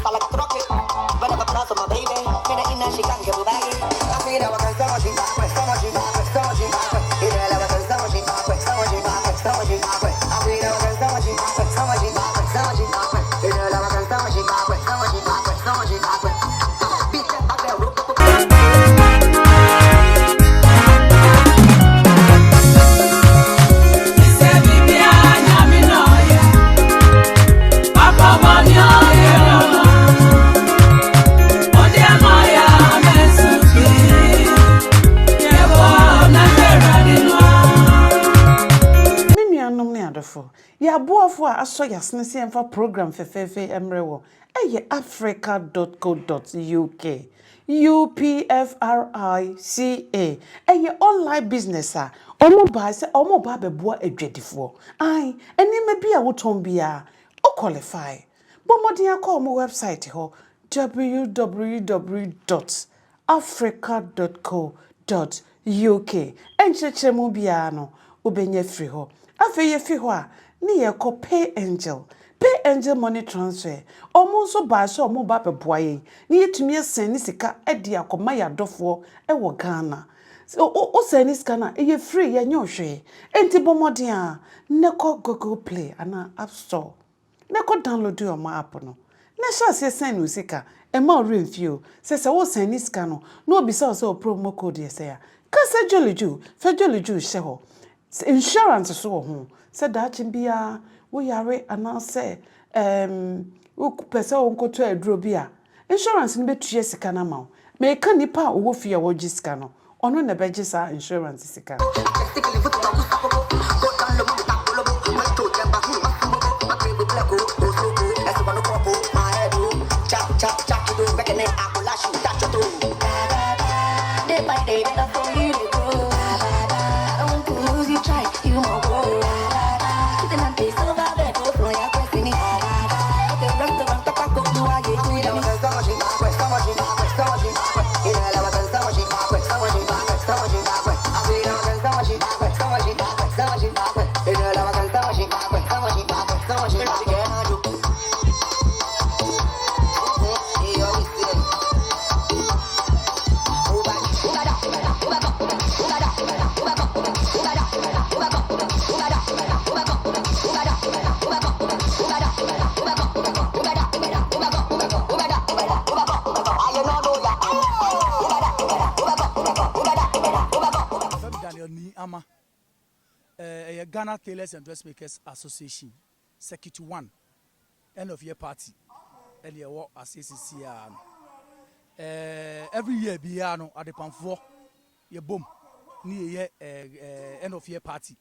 I like to rock it. When I pass on my baby, when I in she can't get me back. I feel that I can so much, so much, so much. You know I can so much, so much, so much. I feel that I can so much, so much, so much. You know I can so much, so much, so much. Beat them back there, rope. Ya boafo a aso yasne se emfa program fefefe emrewo eye africa.co.uk UPFRICA eye online business a omo ba se omo ba beboa adwadifo ai enima bia woton bia o qualify bomodin akọ omo website ho www.africa.co.uk enchechemu bia no obenye free ho afeye fi ho a ni ye ko pay angel money transfer omo so ba so omo ba beboa ye ni yetumi esen ni sika edi akoma ya dofo e wo Ghana o sen ni sika na e free ye nyohwe enti bomodin a ne ko Google Play ana App Store ne ko download your app no na sha se sen no sika e ma renfio se wo sen ni sika no na obisa o se o promo code ye se ya ka se joliju fe joliju hye ho insurance so ho se da chimbia wo yare anase wo pese wo nkoto aduro bia insurance ni betue sika na ma me ka nipa wo fie wo gi sika no ono na beje sa insurance sika Ghana Tailors Dressmakers Association, Circuit 1, end of year party. Earlier work as ACC. Every year, Biano at the Pamfor, ye boom, near end of year party.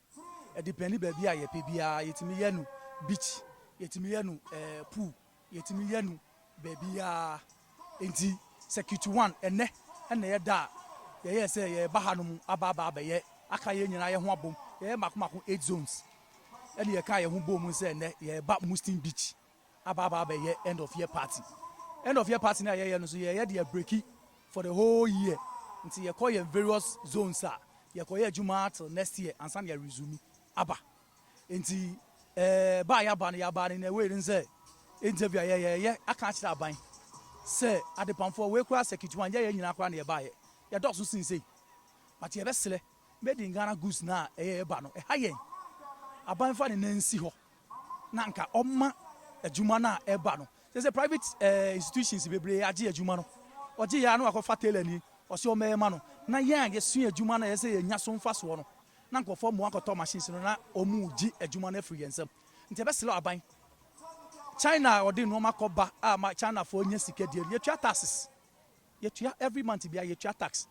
Depending baby, ye PBA, yetimianu beach, yetimianu pool, yetimianu baby, enti Circuit 1, and ne da, ye say, Bahanum, Ababa, ye, Akaye, and I want boom. Yeah, Makumako 8 zones. And you can't who boom say, yeah, back Mustin Beach. Ababa, end of year party. End of year party now, yeah, so yeah, they are breaking for the whole year. Until you call your various zones, sir. You call your Juma till next year and some year resume. Abba. Until buy a ban, in a way, and say, interview, yeah, I can't start buying. Say, at the pump for way cross security one, yeah, you're not going to buy it. Your dogs will say, but you're best. Made in Ghana goose na bano hayen aban fa ne nansi ho na nka omma adwuma na bano say private institutions bebre age adwuma no oje ya na akofa tailor ni o se o mema no na yan ye su adwuma na ye say nya so mfa so no na nkofo mo akoto machines no na omu gi adwuma na free yensam nti be sele aban China odi no makoba ma China for nya sika die ye tua taxes ye tua every month bia ye tua tax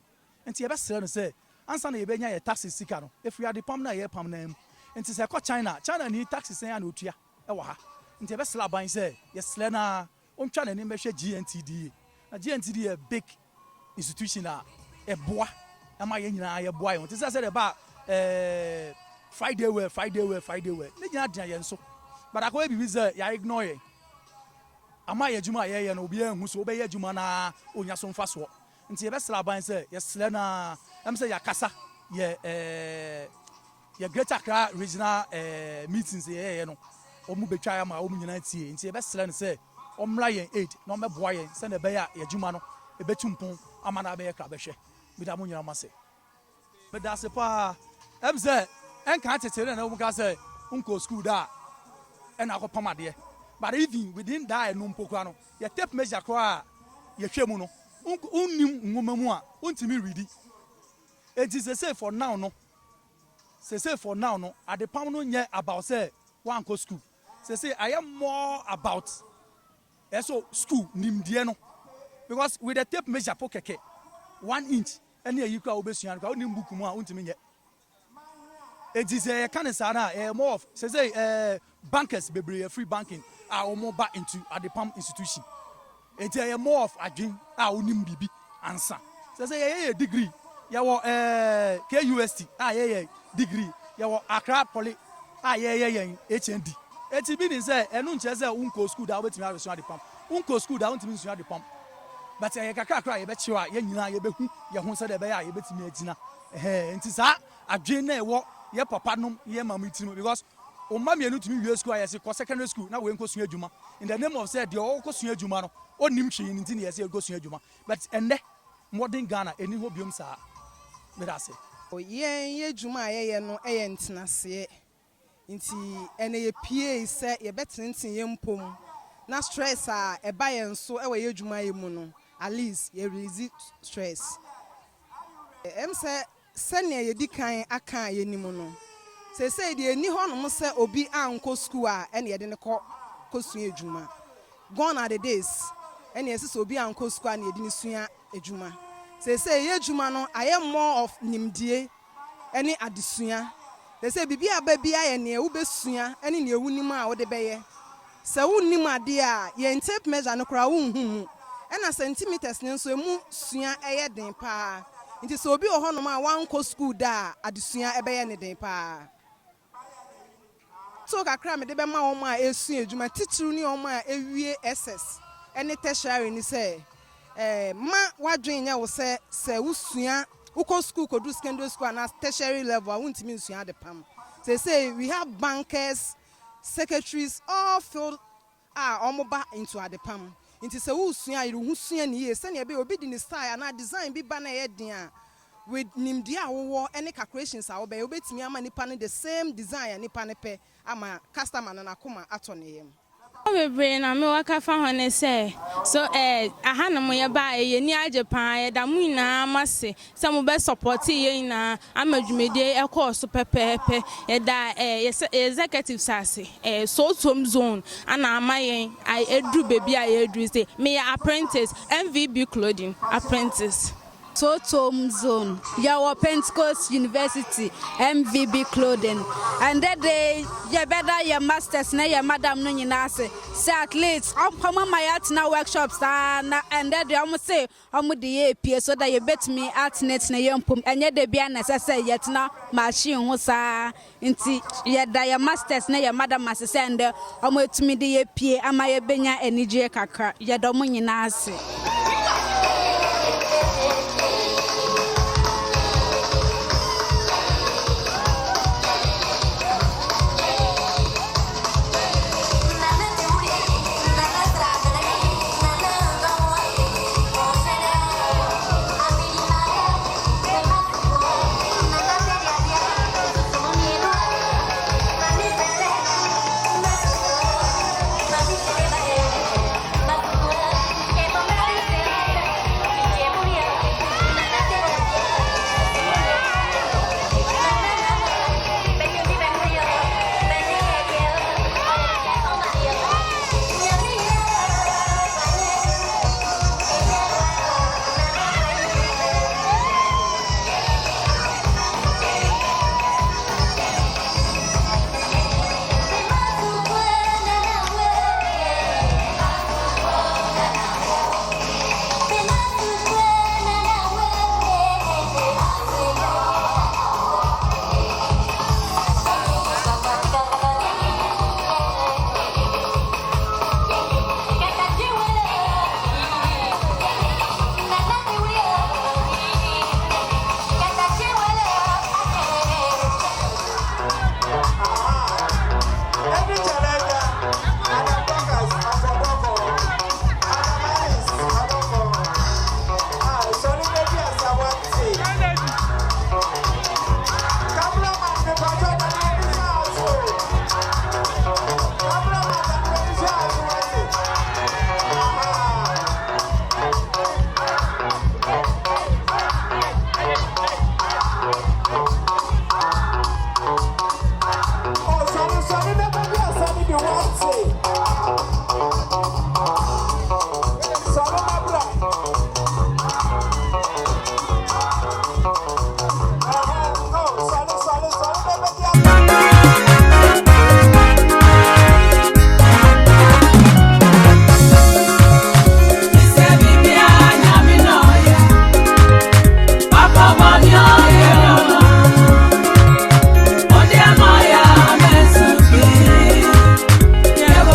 nti be sele no say ansa na yebenya ye taxes sika no efri ade pam na ye pam na em nti se ko China ni taxes ya na otua e wo ha nti be sla ban se ye sle na ontwa na ni mehwe GNTDA na GNTDA big institution a e boa e ma ye nyina ye boa yo nti se de ba Friday we ne nyina dia ye nso but akọ bi se ya ignore ye ama ye juma ye no obi ehun so obe ye juma na onya so mfa so nti ye be sla ban se ye sle na am say yakasa ye Greater Accra regional meetings ye no omu betwa ya ma omu nyina tie nti e be sele ne say omra yen aid no me boa yen se na be ya ye dwuma no e betumpon amana be ye kra be hwe bi da mo nyina ma se be da se pa em se en kan tetere na wo ka se unko school da e na akopam ade but even within that no mpokwa no ye tape measure kra ye hwe mu no unnim nwoma mu a untimi ready it is say for now no say for now no adepam no nye about say one go school say I am more about so school nimdie no because with the tape measure po keke 1 inch ene ayi kwa obesua kwa onim book mu a untimi nye it is can say na more of say bankers bebre free banking are more back into adepam institution it is more of adwin onim bibi answer say degree ya wo KUST degree ya wo Accra Poly HND eti bi ni say enu nche say unko school da obetimi areso adepam unko school da untimi nsu adepam but kakra ye be chiwa ye nyina ye behu ye ho say de be ya ye betimi agina enti sa adwen na ewo ye papa nom ye mama itinu because o ma mienu timi wie school ayese ko secondary school na we nko sua adwuma in the name of say de o ko sua adwuma no onim hwe yin nti na ye say go sua adwuma but enne modern Ghana eni ho biom sa me da say ye adwuma ye no ye ntenase nti ene ye pie se ye betenten ye mpom na stress a e ba ye nso e we ye adwuma ye mu no at least ye release stress em se sene ye dikan aka ye ni mu no se de eni ho no mo se obi anko school a ene ye de ne ko sua adwuma gone are the days ene ye se obi anko school a ne ye de ne sua adwuma se ye adwuma no aye more of nimdie ene adesua se bibi aba bia ye ne wo besua ene ne ewunim a wo de beye se wunnim ade a ye tape measure no kra wo nhum ena centimeters ne nso emu sua eye den pa nti se obi ohonom a wanko school da adesua ebeye ne den pa so kakra me de be ma wo ma esua adwuma titiri ni wo ma ewie SS ene tertiary ni se ma wadwen nya wo se wusua uko school ko do secondary school and tertiary level wuntimi nsua de pam say we have bankers secretaries all filled omoba into adepam nti se wusua iru husua ni ye se ne be obi di ni style na design bi ba na ye den a with nimdi awowo any calculations a wo be obetimi ama nipa ne the same design nipa ne pe ama customer na nakoma ato ne yem Webre na me waka fa hone se so aha na mo ye ba ye ni age pan ye da mu na amase se mo be support ye na amadwumedie e course pepepe ye da executive sase so tom zone ana amayen I edu baby I edu say me apprentice MVB clothing apprentice Totom Zone, Yawa Pentecost University, MVB Clothing. And that day, you better your masters, na your madam Nunase. Say at least, I'm my art now workshops, and that they almost say, I'm with the AP, so that you bet me art nets na young pum, and yet they be unnecessary yet now, machine was inti yet your masters, na your madam must send, I'm with me the AP, and my benya and Nija Kaka, Yadomunase. Nyame